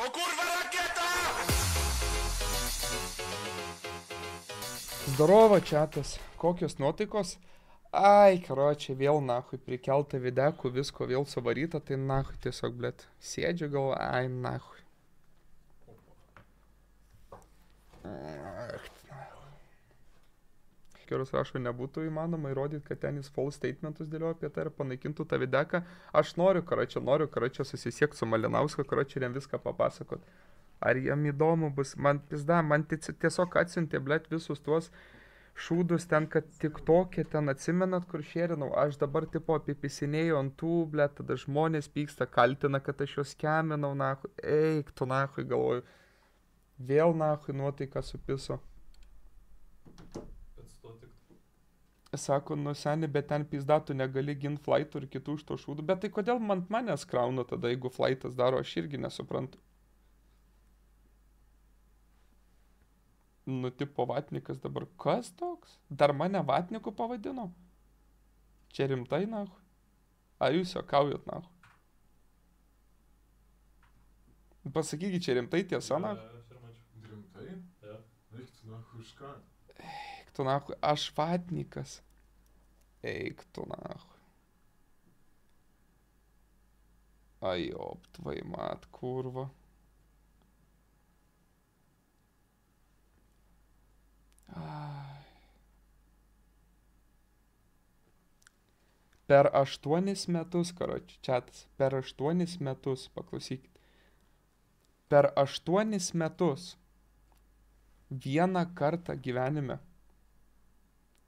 O kurwa rakieta! Zdarovo čiatas, kokios nuotaikos? Ai, karočią, vėl nahui prikelta videkų, visko vėl suvaryta, tai nahui tiesiog, blėt, sėdžiu gal, ai, nahui. Kiras rašo, nebūtų įmanoma įrodyti, kad ten jis false statementus dėlioja apie tai ir panaikintų tą videką. Aš noriu, karočią, susisiekti su Malinausku, karočią, jam viską papasakot. Ar jam įdomu bus, man pizda, man tiesiog atsiuntė, blėt, visus tuos šūdus ten, kad tik tokie ten atsimenat, kur šėrinau. Aš dabar tipo apipisinėjau ant tų, blėt, tada žmonės pyksta, kaltina, kad aš juos keminau, nahui. Eik, tu nahui, galvoju. Vėl nahui nuotaiką supiso. Sako, nu seni, bet ten pizdatų negali gint flightų ir kitų iš to šūdų. Bet tai kodėl man manęs krauna tada, jeigu flightas daro, aš irgi nesuprantu. Nu, tipo vatnikas dabar. Kas toks? Dar mane vatniku pavadino? Čia rimtai, nahu? Ar jūs juokaujat, nahu? Pasakykit, čia rimtai tiesa, nahu? Rimtai? Ja. Eik tu, nahu, už ką? Eik tu, nahu, aš vatnikas. Eik tu, nahu. Ai, op, tvai mat, kurva. Ai. Per 8 metus, karoči, čiatas, per 8 metus, paklausykit. Per 8 metus vieną kartą gyvenime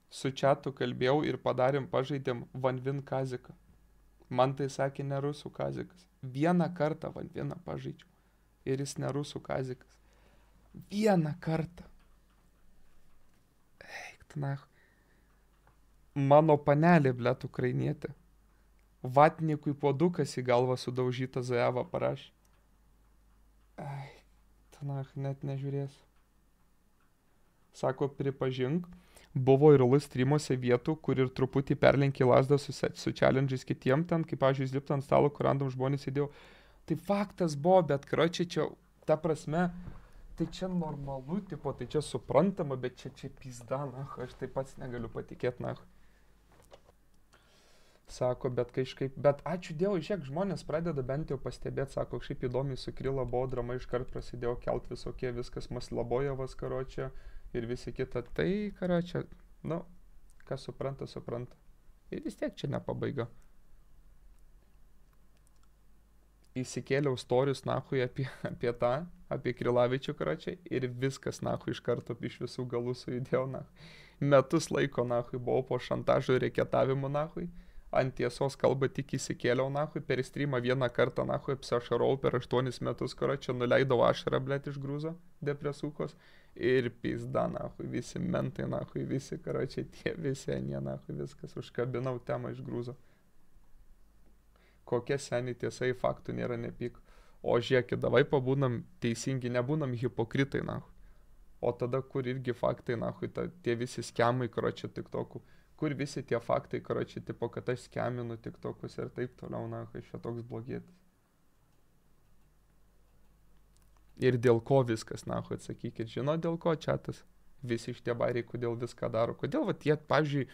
su čiatu kalbėjau ir padarėm, pažaidėm Vanvin kaziką. Man tai sakė ne rusų kazikas. Vieną kartą Vanviną pažaidžiau. Ir jis ne rusų kazikas. Vieną kartą. Eik, tnach. Mano panelė, blėt, ukrainietė. Vatnikui puodukas į galvą sudaužytą Zajavą parašė. Eik, tnach, net nežiūrės. Sako, pripažink. Buvo ir streamuose vietų, kur ir truputį perlenkė lasdą su challenge'ais kitiem ten, kaip, pavyzdžiui, izlipta ant stalo, kur random žmonės įdėjau. Tai faktas buvo, bet, karočiai, čia, ta prasme, tai čia normalu, tipo, tai čia suprantama, bet čia pizda, na, aš taip pats negaliu patikėti, na. Sako, bet kažkaip, bet ačiū Dievui, žiūrėk, žmonės pradeda bent jau pastebėti, sako, kažkaip įdomiai su Krila buvo drama, iškart prasidėjo kelt visokie, viskas Maslabojevas, karočią. Ir visi kita, tai, karočią, nu, kas supranta, supranta. Ir vis tiek čia ne pabaiga. Įsikėliau storius, nahui, apie tą, apie Krilavičių, karočią, ir viskas, nahui, iš karto iš visų galų sujudėjau, nahui. Metus laiko, nahui, buvau po šantažo ir reketavimu, nahui. Ant tiesos kalbą tik įsikėliau, nahui, per streamą vieną kartą, nahui, apsiašarau per 8 metus, karočią, nuleidau ašarą, blėt, iš grūzo, depresukos. Ir pizda, nahui, visi mentai, nahui, visi, karočiai, tie visi, anie, nahui, viskas, užkabinau temą iš grūzo. Kokia seniai tiesa, į faktų nėra, nepyk. O žiūrėkit, davai pabūnam teisingi, nebūnam hipokritai, nahui. O tada, kur irgi faktai, nahui, tie visi skemai, karočiai, tiktokų. Kur visi tie faktai, karočiai, tipo, kad aš skeminu tiktokus ir taip toliau, nahui, šia toks blogėtis. Ir dėl ko viskas, nahui, atsakykit. Žino, dėl ko čiatas? Visi šitie bairiai, kodėl viską daro. Kodėl, va, jie, pavyzdžiui,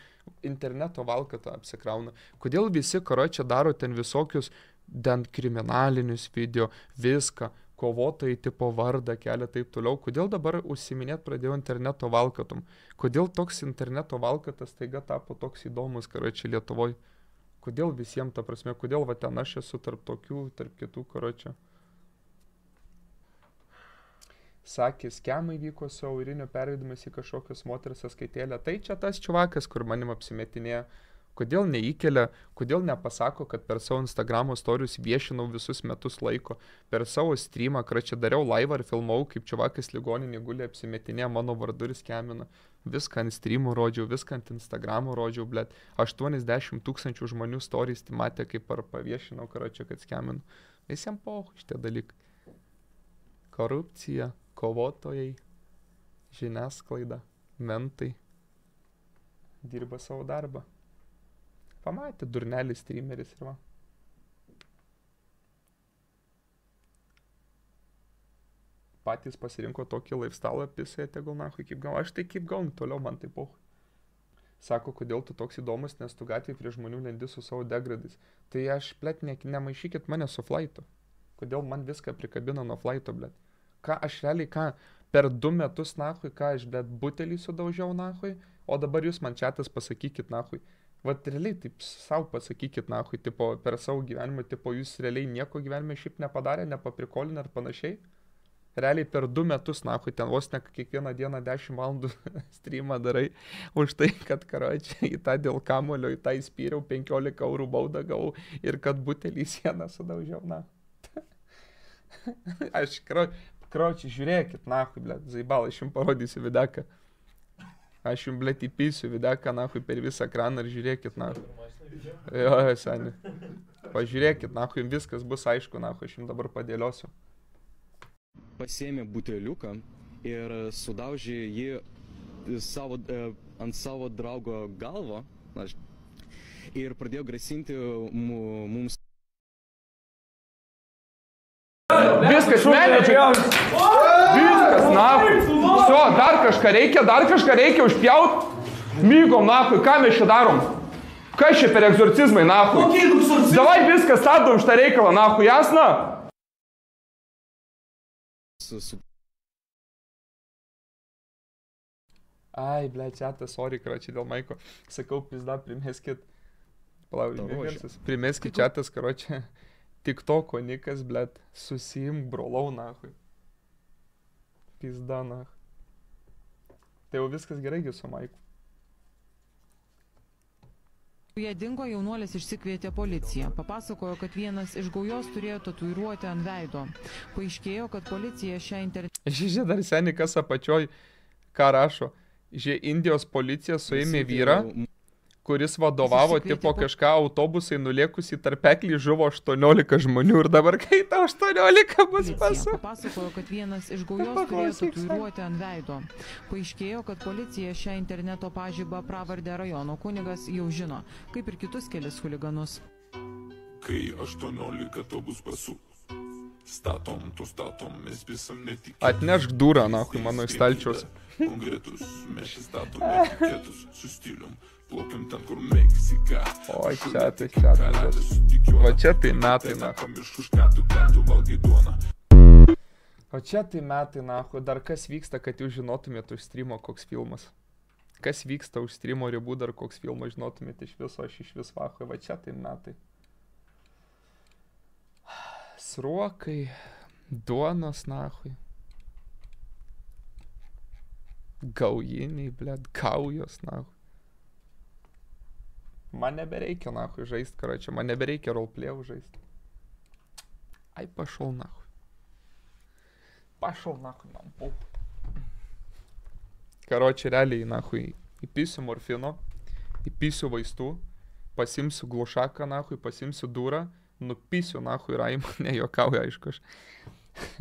interneto valkatą apsikrauna. Kodėl visi, karočią, daro ten visokius, ten kriminalinius video, viską, kovotojai tipo vardą kelia, taip toliau. Kodėl dabar užsiminėt pradėjo interneto valkatom? Kodėl toks interneto valkatas taiga tapo toks įdomus, karočią, Lietuvoje? Kodėl visiems, ta prasme, kodėl, va, ten aš esu tarp tokių, tarp kitų, karočią? Sakė, skemai vyko su auriniu pervedimas į kažkokios moters sąskaitėlę. Tai čia tas čiuvakas, kur manim apsimetinėja. Kodėl neįkelia, kodėl nepasako, kad per savo Instagramo storius viešinau visus metus laiko. Per savo streamą, karočią, dariau live ar filmau, kaip čiuvakas ligoninį guli apsimetinėja mano vardu ir skemina. Viską ant streamų rodžiau, viską ant Instagramo rodžiau, blėt. 80 000 žmonių stories matė, kaip ar paviešinau, karočią, kad skeminu. Visiems pohu šitie dalykai. Korupcija. Kovotojai, žiniasklaida, mentai, dirba savo darbą. Pamatė, durnelis streameris ir va. patys pasirinko tokį lifestyle, pisai, tegul nahui kaip gal, aš tai kaip gaun, toliau man tai pohu. Sako, kodėl tu toks įdomus, nes tu gatvėje prie žmonių lendi su savo degradais. Tai aš, blet, nemaišykit mane su flightu. Kodėl man viską prikabino nuo flighto, blet? Ką aš realiai, per 2 metus, nahui, ką aš, blet, butelį sudaužiau, nahui, o dabar jūs man čiatas pasakykit, nahui. Vat realiai taip savo pasakykit, nahui, tipo, per savo gyvenimą, tipo, jūs realiai nieko gyvenime šiaip nepadarė, nepaprikolinė ar panašiai. Realiai per 2 metus, nahui, ten vos ne kiekvieną dieną 10 valandų streamą darai už tai, kad, karočią, į tą dėl kamulio, į tą įspyriau 15 eurų baudą gavau ir kad butelį į sieną sudaužiau, na. Aš, karočią, žiūrėkit, nahui, blet, zaibal, aš jums parodysiu videką. Aš jums, blet, įpysiu videką, nahui, per visą ekraną ir žiūrėkit, nahui. Jo, seni. Pažiūrėkit, nahui, viskas bus aišku, nahui, aš jums dabar padėliosiu. Pasėmė buteliuką ir sudaužė jį ant savo draugo galvo ir pradėjo grasinti mums. Viskas, menedžiai! Viskas, nahui! Все, dar kažką reikia užpjaut. Mygom, nahui, ką mes čia darom? Kas čia per egzorcizmai, nahui? Davai viskas, stabdom šitą reikalą, nahui, jasna? Ai, ble, čiatas, sorry, karočiai, dėl Maiko. Sakau, pizda, primeskit. Primeskit čiatas, karočiai. TikToko nikas, ble, susiimk brolau, nahui. Pizda, nahui. Tai jau viskas gerai su Maiku. Jie dingo, jaunuolis išsikvietė policiją. Papasakojo, kad vienas iš gaujos turėjo tatuiruotę ant veido. Paaiškėjo, kad policija šią Žiūrė, dar seni kas apačioj, ką rašo. Žiūrė, Indijos policija suėmė vyrą, kuris vadovavo, tipo kažką autobusai nuliekus į tarpeklį, žuvo 18 žmonių ir dabar kai tau 18 bus pasu. Papasakojo, kad vienas iš gaujos turėjo tatuiruotę ant veido. Paaiškėjo, kad policija šią interneto pažybą pravardę rajono kunigas jau žino, kaip ir kitus kelis huliganus. Kai 18 to bus pasu, statom, mes visam netikėtus. Atnešk durą, nahui, mano į stalčius. Konkretus, mes šį statom netikėtus su stilium. Plaukiam ten, kur Meksika. O, čiatai. Va čia tai metai, nahui. O čia tai metai, nahui. Dar kas vyksta, kad jūs žinotumėte už streamo koks filmas? Kas vyksta už streamo ribų, dar koks filmas žinotumėte iš viso, aš iš vis vahui. Va čia tai metai. Sruokai, duonos, nahui. Gaujiniai, blėt, gaujos, nahui. Man nebereikia, nahui, žaist, karočią, man nebereikia roleplay'ų žaist. Ai, pašol, nahui. Pašol, nahui, man puh. Karočią, realiai, nahui, įpysiu morfino, įpysiu vaistų, pasimsiu glušaką, nahui, pasimsiu durą, nupysiu, nahui, Raimą, nejokauju, aišku, aš.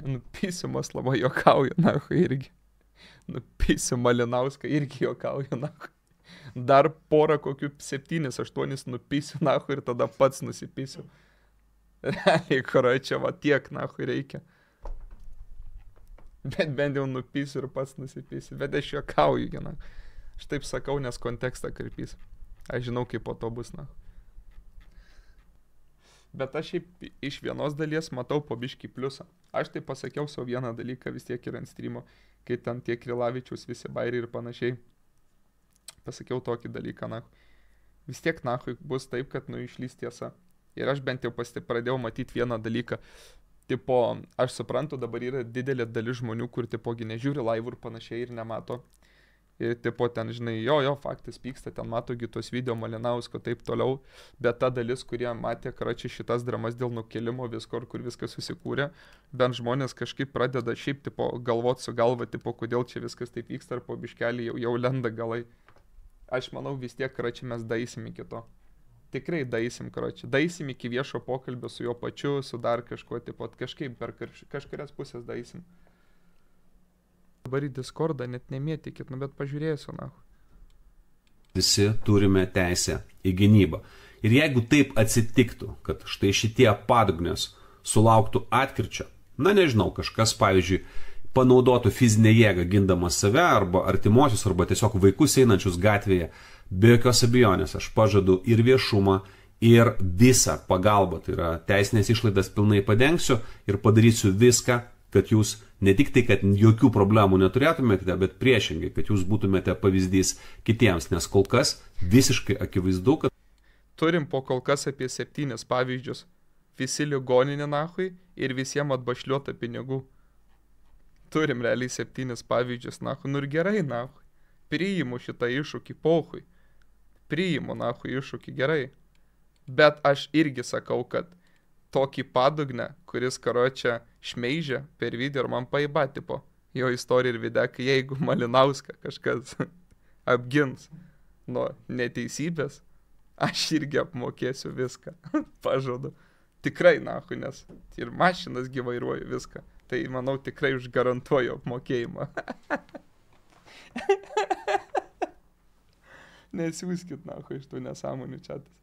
Nupysiu Maslavą, jokauju, nahui, irgi. Nupysiu Malinauską, irgi jokauju, nahui. Dar porą kokių 7-8 nupysiu, nahui, ir tada pats nusipysiu. Realiai, karočią, va tiek, nahui, reikia. Bet bent jau nupysiu ir pats nusipysiu. Bet aš jokauju, nahui. Aš taip sakau, nes kontekstą karpys. Aš žinau, kaip po to bus, nahui. Bet aš šiaip iš vienos dalies matau po biškį pliusą. Aš tai pasakiau savo vieną dalyką vis tiek ir ant streamo, kai ten tie Krilavičiaus visi bairiai ir panašiai. Pasakiau tokį dalyką, nahui. Vis tiek, nahui, bus taip, kad išlys tiesa. Ir aš bent jau pradėjau matyti vieną dalyką. Tipo, aš suprantu, dabar yra didelė dalis žmonių, kur tipogi nežiūri laivų ir panašiai ir nemato. Ir tipo ten, žinai, jo, faktas pyksta, ten matogi tos video Malinausko, taip toliau. Bet ta dalis, kurie matė, karočią, šitas dramas dėl nukelimo visko, kur viskas susikūrė, bent žmonės kažkaip pradeda šiaip, tipo, galvot su galva, tipo, kodėl čia viskas taip vyksta, ar po biškelį jau lenda galai. Aš manau, vis tiek, karočią, mes daisim iki to. Tikrai daisim, karočią. Daisim iki viešo pokalbio su jo pačiu, su dar kažkuo, tipo, kažkaip per kažkurias pusės daisim. Dabar į Discordą net nemėtikit, bet pažiūrėsiu, nahu. Visi turime teisę į gynybą. Ir jeigu taip atsitiktų, kad štai šitie padugnios sulauktų atkirčio, na nežinau, kažkas, pavyzdžiui, panaudotų fizinę jėgą gindamas save arba artimuosius, arba tiesiog vaikus einančius gatvėje, be jokios abejonės aš pažadu ir viešumą, ir visą pagalbą, tai yra teisinės išlaidas pilnai padengsiu ir padarysiu viską, kad jūs ne tik tai, kad jokių problemų neturėtumėte, bet priešingai, kad jūs būtumėte pavyzdys kitiems, nes kol kas visiškai akivaizdu, kad Turim po kol kas apie 7 pavyzdžius. Visi ligoninė nahui ir visiems atbašliuota pinigų. Turim realiai 7 pavyzdžius nahui. Nu ir gerai nahui. Priimu šitą iššūkį pohui. Priimu nahui iššūkį gerai. Bet aš irgi sakau, kad tokį padugnę, kuris karočią šmeižia per video ir man paiba tipo. Jo istorija ir videkai, jeigu Malinauską kažkas apgins nuo neteisybės, aš irgi apmokėsiu viską. Pažadu. Tikrai nahui, nes ir mašinas vairuoju viską. Tai manau tikrai užgarantuoju apmokėjimą. Nesiūskit nahui iš tų nesąmonių čiatas.